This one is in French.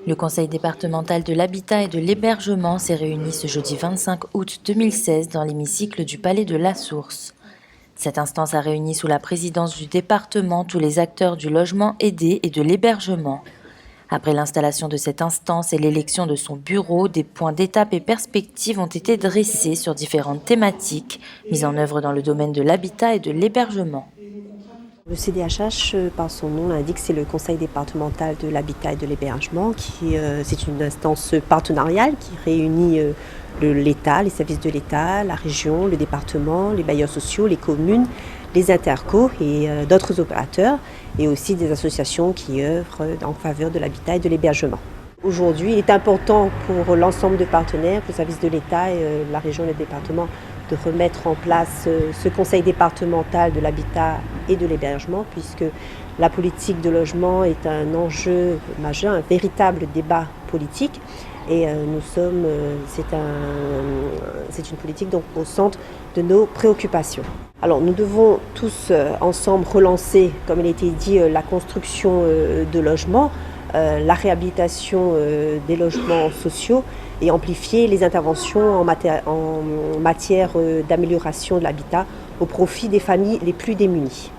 Le Conseil départemental de l'habitat et de l'hébergement s'est réuni ce jeudi 25 août 2016 dans l'hémicycle du Palais de la Source. Cette instance a réuni sous la présidence du département tous les acteurs du logement aidé et de l'hébergement. Après l'installation de cette instance et l'élection de son bureau, des points d'étape et perspectives ont été dressés sur différentes thématiques mises en œuvre dans le domaine de l'habitat et de l'hébergement. Le CDHH, par son nom l'indique, c'est le Conseil départemental de l'habitat et de l'hébergement. C'est une instance partenariale qui réunit l'État, les services de l'État, la région, le département, les bailleurs sociaux, les communes, les intercos et d'autres opérateurs, et aussi des associations qui œuvrent en faveur de l'habitat et de l'hébergement. Aujourd'hui, il est important pour l'ensemble de partenaires, les services de l'État, et la région et le département, de remettre en place ce conseil départemental de l'habitat et de l'hébergement, puisque la politique de logement est un enjeu majeur, un véritable débat politique. Et c'est une politique donc au centre de nos préoccupations. Alors nous devons tous ensemble relancer, comme il a été dit, la construction de logements, la réhabilitation des logements sociaux et amplifier les interventions en matière d'amélioration de l'habitat au profit des familles les plus démunies.